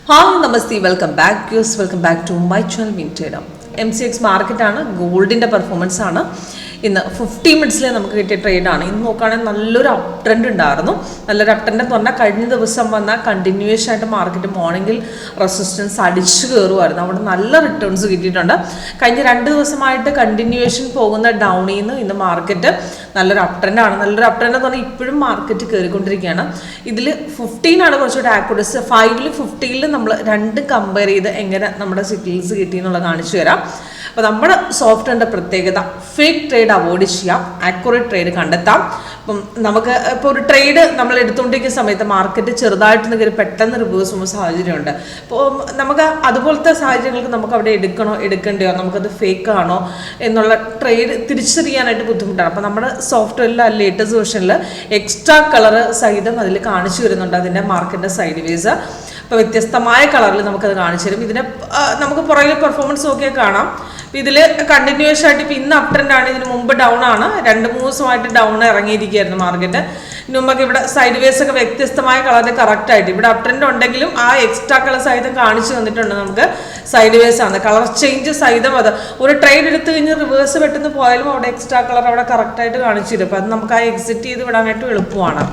Hi, Namaste, welcome back. Yes, welcome back to my channel Vintage. MCX market ആണ് ഗോൾഡിന്റെ performance ആണ് ഇന്ന് 50 മിനിറ്റ്സിൽ നമുക്ക് കിട്ടിയ ട്രേഡ് ആണ്. ഇന്ന് നോക്കുകയാണെങ്കിൽ നല്ലൊരു അപ് ട്രെൻഡ് ഉണ്ടായിരുന്നു. നല്ലൊരു അപ് ട്രെൻഡ് എന്ന് പറഞ്ഞാൽ കഴിഞ്ഞ ദിവസം വന്ന കണ്ടിന്യൂവേഷൻ ആയിട്ട് മാർക്കറ്റ് മോർണിംഗിൽ റെസിസ്റ്റൻസ് അടിച്ചു കയറുമായിരുന്നു. അവിടെ നല്ല റിട്ടേൺസ് കിട്ടിയിട്ടുണ്ട്. കഴിഞ്ഞ 2 ദിവസമായിട്ട് കണ്ടിന്യൂവേഷൻ പോകുന്ന ഡൗണിൽ നിന്ന് ഇന്ന് മാർക്കറ്റ് നല്ലൊരു അപ് ട്രെൻഡ് ആണ്. നല്ലൊരു അപ് ട്രെൻഡ് എന്ന് പറഞ്ഞാൽ ഇപ്പോഴും മാർക്കറ്റ് കയറിക്കൊണ്ടിരിക്കുകയാണ്. ഇതിൽ 15 ആണ് കുറച്ചുകൂടി ആക്യുറസി. 5ലും 15ലും നമ്മൾ രണ്ട് കമ്പയർ ചെയ്ത് എങ്ങനെ നമ്മുടെ സിഗ്നൽസ് കിട്ടി എന്നുള്ളത് കാണിച്ചു തരാം. അപ്പോൾ നമ്മുടെ സോഫ്റ്റ്വെയറിൻ്റെ പ്രത്യേകത ഫേക്ക് ട്രേഡ് അവോയ്ഡ് ചെയ്യാം, ആക്യുറേറ്റ് ട്രേഡ് കണ്ടെത്താം. ഇപ്പം നമുക്ക് ഇപ്പോൾ ഒരു ട്രേഡ് നമ്മൾ എടുത്തുകൊണ്ടിരിക്കുന്ന സമയത്ത് മാർക്കറ്റ് ചെറുതായിട്ട് നിൽക്കുന്ന പെട്ടെന്ന് റിവേഴ്സ് പോകുന്ന സാഹചര്യമുണ്ട്. അപ്പോൾ നമുക്ക് അതുപോലത്തെ സാഹചര്യങ്ങൾക്ക് നമുക്ക് അവിടെ എടുക്കണോ എടുക്കേണ്ടയോ, നമുക്കത് ഫേക്ക് ആണോ എന്നുള്ള ട്രേഡ് തിരിച്ചറിയാനായിട്ട് ബുദ്ധിമുട്ടാണ്. അപ്പോൾ നമ്മുടെ സോഫ്റ്റ്വെയറിൽ ലേറ്റസ്റ്റ് വെർഷനിൽ എക്സ്ട്രാ കളർ സഹിതം അതിൽ കാണിച്ചു വരുന്നുണ്ട് അതിൻ്റെ മാർക്കറ്റിൻ്റെ സൈഡ് വേസ്. ഇപ്പോൾ വ്യത്യസ്തമായ കളറിൽ നമുക്കത് കാണിച്ചു തരും. ഇതിനെ നമുക്ക് പുറകിൽ പെർഫോമൻസ് നോക്കിയാൽ കാണാം. ഇതിൽ കണ്ടിന്യൂസ് ആയിട്ട് ഇപ്പോൾ ഇന്ന് അപ് ട്രെൻഡ് ആണ്. ഇതിന് മുമ്പ് ഡൗൺ ആണ്. 2-3 ദിവസമായിട്ട് ഡൗൺ ഇറങ്ങിയിരിക്കുകയായിരുന്നു മാർക്കറ്റ്. ഇതിന് മുമ്പൊക്കെ ഇവിടെ സൈഡ് വേസ് ഒക്കെ വ്യത്യസ്തമായ കളറിൽ കറക്റ്റായിട്ട് ഇവിടെ അപ് ട്രെൻഡ് ഉണ്ടെങ്കിലും ആ എക്സ്ട്രാ കളർ സഹിതം കാണിച്ചു തന്നിട്ടുണ്ട്. നമുക്ക് സൈഡ് വേസ് ആണ്, കളർ ചേഞ്ച് സഹിതം. അത് ഒരു ട്രേഡ് എടുത്തു കഴിഞ്ഞ് റിവേഴ്സ് പെട്ടെന്ന് പോയാലും അവിടെ എക്സ്ട്രാ കളർ അവിടെ കറക്റ്റായിട്ട് കാണിച്ചു തരും. അപ്പോൾ അത് നമുക്ക് ആ എക്സിറ്റ് ചെയ്ത് വിടാനായിട്ട് എളുപ്പമാണ്.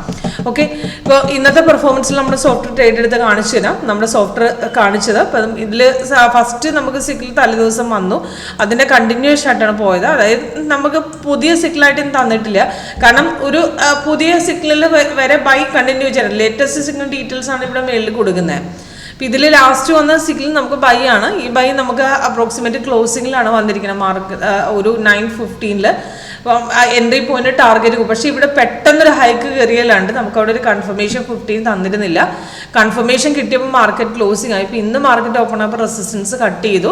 ഓക്കെ, ഇപ്പോൾ ഇന്നത്തെ പെർഫോമൻസിൽ നമ്മുടെ സോഫ്റ്റ്വെയർ ട്രേഡ് എടുത്ത് കാണിച്ചു തരാം. നമ്മുടെ സോഫ്റ്റ്വെയർ കാണിച്ചത് അപ്പം ഇതിൽ ഫസ്റ്റ് നമുക്ക് സിഗ്നൽ തലേദിവസം വന്നു, അതിൻ്റെ കണ്ടിന്യൂഷൻ ആയിട്ടാണ് പോയത്. അതായത് നമുക്ക് പുതിയ സിഗ്നലായിട്ട് തന്നിട്ടില്ല. കാരണം ഒരു പുതിയ സിഗ്നലിൽ വരെ ബൈ കണ്ടിന്യൂ ചെയ്യണം. ലേറ്റസ്റ്റ് സിഗ്നൽ ഡീറ്റെയിൽസ് ആണ് ഇവിടെ മേളിൽ കൊടുക്കുന്നത്. അപ്പോൾ ഇതിൽ ലാസ്റ്റ് വന്ന സിഗ്നൽ നമുക്ക് ബൈ ആണ്. ഈ ബൈ നമുക്ക് അപ്രോക്സിമേറ്റ് ക്ലോസിങ്ങിലാണ് വന്നിരിക്കുന്നത്. ഒരു 9:15 അപ്പം എൻട്രി പോയിന്റ് ടാർഗറ്റ് പോകും. പക്ഷേ ഇവിടെ പെട്ടെന്നൊരു ഹൈക്ക് കയറിയല്ലാണ്ട് നമുക്ക് അവിടെ ഒരു കൺഫർമേഷൻ 15 തന്നിരുന്നില്ല. കൺഫർമേഷൻ കിട്ടിയപ്പോൾ മാർക്കറ്റ് ക്ലോസിങ് ആയി. ഇപ്പോൾ ഇന്ന് മാർക്കറ്റ് ഓപ്പൺ ആയപ്പോൾ റെസിസ്റ്റൻസ് കട്ട് ചെയ്തു.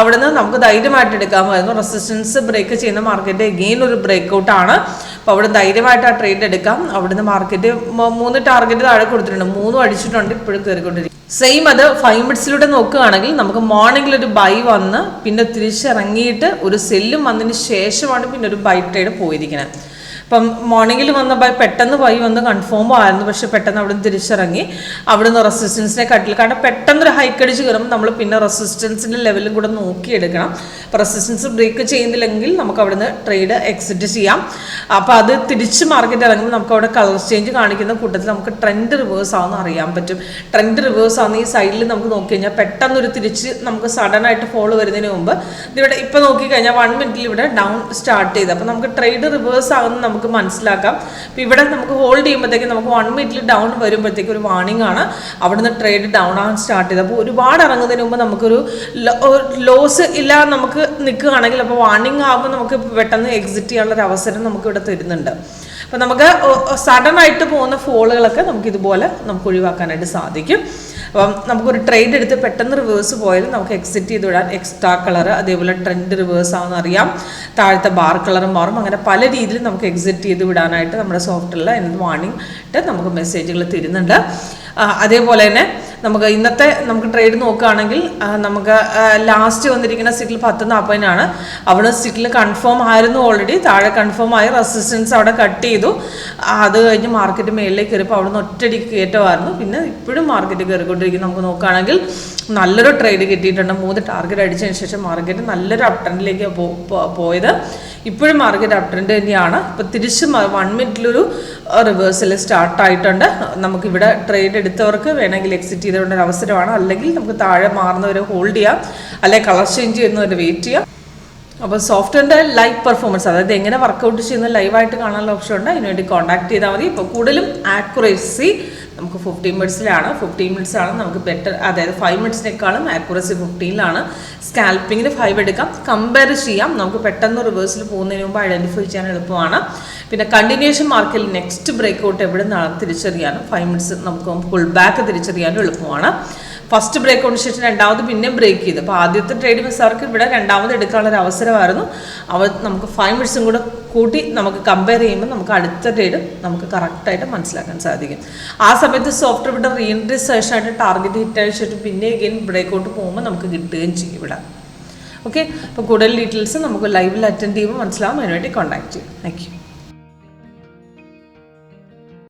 അവിടെ നിന്ന് നമുക്ക് ധൈര്യമായിട്ട് എടുക്കാമായിരുന്നു. റെസിസ്റ്റൻസ് ബ്രേക്ക് ചെയ്യുന്ന മാർക്കറ്റ് എഗെയിൻ ഒരു ബ്രേക്ക് ഔട്ട് ആണ്. അപ്പോൾ അവിടെ ധൈര്യമായിട്ട് ആ ട്രേഡ് എടുക്കാം. അവിടുന്ന് മാർക്കറ്റ് 3 ടാർഗറ്റ് താഴെ കൊടുത്തിട്ടുണ്ട്. 3 അടിച്ചിട്ടുണ്ട്. ഇപ്പോഴും കയറിക്കൊണ്ടിരിക്കും. സെയിം അത് 5 മിനിറ്റ്സിലൂടെ നോക്കുകയാണെങ്കിൽ നമുക്ക് മോർണിംഗിൽ ഒരു ബൈ വന്ന് പിന്നെ തിരിച്ചിറങ്ങിയിട്ട് ഒരു സെല്ലും വന്നതിന് ശേഷമാണ് പിന്നെ ഒരു ബൈ ട്രേഡ് പോയിരിക്കുന്നത്. അപ്പം മോർണിംഗിൽ വന്ന ബൈ പെട്ടെന്ന് ബൈ വന്ന് കൺഫേം ആയിരുന്നു. പക്ഷെ പെട്ടെന്ന് അവിടെ നിന്ന് തിരിച്ചിറങ്ങി അവിടുന്ന് റെസിസ്റ്റൻസിനെ കട്ടില്ല. കാരണം പെട്ടെന്നൊരു ഹൈക്ക് അടിച്ച് കയറുമ്പോൾ നമ്മൾ പിന്നെ റെസിസ്റ്റൻസിൻ്റെ ലെവലും കൂടെ നോക്കിയെടുക്കണം. അപ്പോൾ റെസിസ്റ്റൻസ് ബ്രേക്ക് ചെയ്യുന്നില്ലെങ്കിൽ നമുക്ക് അവിടുന്ന് ട്രേഡ് എക്സിറ്റ് ചെയ്യാം. അപ്പോൾ അത് തിരിച്ച് മാർക്കറ്റ് ഇറങ്ങുമ്പോൾ നമുക്ക് അവിടെ കളർ ചേഞ്ച് കാണിക്കുന്ന കൂട്ടത്തിൽ നമുക്ക് ട്രെൻഡ് റിവേഴ്സ് ആവുമെന്ന് അറിയാൻ പറ്റും. ട്രെൻഡ് റിവേഴ്സ് ആവുന്ന ഈ സൈഡിൽ നമുക്ക് നോക്കി കഴിഞ്ഞാൽ പെട്ടെന്നൊരു തിരിച്ച് നമുക്ക് സഡൻ ആയിട്ട് ഫോളോ വരുന്നതിന് മുമ്പ് ഇവിടെ ഇപ്പോൾ നോക്കിക്കഴിഞ്ഞാൽ 1 മിനിറ്റിൽ ഇവിടെ ഡൗൺ സ്റ്റാർട്ട് ചെയ്ത് അപ്പോൾ നമുക്ക് ട്രേഡ് റിവേഴ്സ് ആകുന്ന നമുക്ക് മനസ്സിലാക്കാം. അപ്പോൾ ഇവിടെ നമുക്ക് ഹോൾഡ് ചെയ്യുമ്പോഴത്തേക്കും നമുക്ക് 1 മിനിറ്റിൽ ഡൗൺ വരുമ്പോഴത്തേക്കും ഒരു വാർണിംഗ് ആണ്. അവിടുന്ന് ട്രേഡ് ഡൗൺ ആകാൻ സ്റ്റാർട്ട് ചെയ്ത് അപ്പോൾ ഒരുപാട് ഇറങ്ങുന്നതിന് മുമ്പ് നമുക്കൊരു ലോസ് ഇല്ല നമുക്ക് നിൽക്കുകയാണെങ്കിൽ അപ്പോൾ വാർണിംഗ് ആകുമ്പോൾ നമുക്ക് പെട്ടെന്ന് എക്സിറ്റ് ചെയ്യാനുള്ളൊരു അവസരം നമുക്ക് ഇവിടെ തരുന്നുണ്ട്. അപ്പോൾ നമുക്ക് സഡൻ ആയിട്ട് പോകുന്ന ഫോളുകളൊക്കെ നമുക്ക് ഇതുപോലെ നമുക്ക് ഒഴിവാക്കാനായിട്ട് സാധിക്കും. അപ്പം നമുക്കൊരു ട്രേഡ് എടുത്ത് പെട്ടെന്ന് റിവേഴ്സ് പോയാലും നമുക്ക് എക്സിറ്റ് ചെയ്ത് വിടാൻ എക്സ്ട്രാ കളർ അതേപോലെ ട്രെൻഡ് റിവേഴ്സ് ആവുമെന്ന് അറിയാം. താഴത്തെ ബാർ കളറും മാറും. അങ്ങനെ പല രീതിയിൽ നമുക്ക് എക്സിറ്റ് ചെയ്ത് വിടാനായിട്ട് നമ്മുടെ സോഫ്റ്റ്വെയറിൽ അതിന് വാർണിംഗ് ഇട്ട് നമുക്ക് മെസ്സേജുകൾ തരുന്നുണ്ട്. അതേപോലെ തന്നെ നമുക്ക് ഇന്നത്തെ നമുക്ക് ട്രേഡ് നോക്കുകയാണെങ്കിൽ നമുക്ക് ലാസ്റ്റ് വന്നിരിക്കുന്ന സിഗ്നൽ 10:40 അവിടെ സിഗ്നൽ കൺഫേം ആയിരുന്നു. ഓൾറെഡി താഴെ കൺഫേം ആയി റെസിസ്റ്റൻസ് അവിടെ കട്ട് ചെയ്തു. അത് കഴിഞ്ഞ് മാർക്കറ്റ് മേളിലേക്ക് കയറിയപ്പോൾ അവിടെ നിന്ന് ഒറ്റയടിക്ക് കയറ്റമായിരുന്നു. പിന്നെ ഇപ്പോഴും മാർക്കറ്റ് കയറിക്കൊണ്ടിരിക്കും. നമുക്ക് നോക്കുകയാണെങ്കിൽ നല്ലൊരു ട്രേഡ് കിട്ടിയിട്ടുണ്ട്. 3 ടാർഗറ്റ് അടിച്ചതിന് ശേഷം മാർക്കറ്റ് നല്ലൊരു അപ് ട്രെൻഡിലേക്ക് പോയത്. ഇപ്പോഴും മാർക്കറ്റ് അപ് ട്രെൻഡ് തന്നെയാണ്. ഇപ്പോൾ തിരിച്ച് 1 മിനിറ്റിലൊരു റിവേഴ്സൽ സ്റ്റാർട്ടായിട്ടുണ്ട്. നമുക്കിവിടെ ട്രേഡ് എടുത്തവർക്ക് വേണമെങ്കിൽ എക്സിറ്റ് ചെയ്തുകൊണ്ടൊരു അവസരമാണ്. അല്ലെങ്കിൽ നമുക്ക് താഴെ മാറുന്നവരെ ഹോൾഡ് ചെയ്യാം, അല്ലെങ്കിൽ കളർ ചേഞ്ച് ചെയ്യുന്നവരെ വെയിറ്റ് ചെയ്യാം. അപ്പോൾ സോഫ്റ്റ്വെയറിൻ്റെ ലൈവ് പെർഫോമൻസ് അതായത് എങ്ങനെ വർക്കൗട്ട് ചെയ്യുന്നത് ലൈവായിട്ട് കാണാനുള്ള ഓപ്ഷൻ ഉണ്ട്. അതിനുവേണ്ടി കോൺടാക്ട് ചെയ്താൽ മതി. ഇപ്പോൾ കൂടുതലും ആക്യുറസി നമുക്ക് 15 മിനിറ്റ്സിലാണ്. 15 മിനിറ്റ്സാണ് നമുക്ക് ബെറ്റർ. അതായത് 5 മിനിറ്റ്സിനേക്കാളും ആക്യുറസി 15ലാണ്. സ്കാൽപ്പിങ്ങിന് 5 എടുക്കാം, കമ്പയർ ചെയ്യാം. നമുക്ക് പെട്ടെന്ന് റിവേഴ്സിൽ പോകുന്നതിന് മുമ്പ് ഐഡൻറ്റിഫൈ ചെയ്യാൻ എളുപ്പമാണ്. പിന്നെ കണ്ടിന്യൂഷൻ മാർക്കിൽ നെക്സ്റ്റ് ബ്രേക്ക് ഔട്ട് എവിടെ നിന്നാണ് തിരിച്ചറിയാനും 5 മിനിറ്റ്സ് നമുക്ക് പുൾ ബാക്ക് തിരിച്ചറിയാനും എളുപ്പമാണ്. ഫസ്റ്റ് ബ്രേക്ക് ഔട്ടിന് ശേഷം രണ്ടാമത് പിന്നെ ബ്രേക്ക് ചെയ്തു. അപ്പോൾ ആദ്യത്തെ ട്രേഡ് മിസ്സാർക്ക് ഇവിടെ രണ്ടാമത് എടുക്കാനുള്ളൊരു അവസരമായിരുന്നു. നമുക്ക് 5 മിനിറ്റ്സും കൂടെ കൂട്ടി നമുക്ക് കമ്പയർ ചെയ്യുമ്പോൾ നമുക്ക് അടുത്ത ട്രേഡ് നമുക്ക് കറക്റ്റായിട്ട് മനസ്സിലാക്കാൻ സാധിക്കും. ആ സമയത്ത് സോഫ്റ്റ്വെയർ ഇവിടെ റീഎൻട്രി സെഷനായിട്ട് ടാർഗറ്റ് ഹിറ്റ് അയച്ചിട്ട് പിന്നെ അഗെയിൻ ബ്രേക്ക് ഔട്ട് പോകുമ്പോൾ നമുക്ക് കിട്ടുകയും ചെയ്യും ഇവിടെ. ഓക്കെ, അപ്പോൾ കൂടുതൽ ഡീറ്റെയിൽസ് നമുക്ക് ലൈവിൽ അറ്റൻഡ് ചെയ്യുമ്പോൾ മനസ്സിലാവും. അതിനുവേണ്ടി കോൺടാക്ട് ചെയ്യും. Thank you.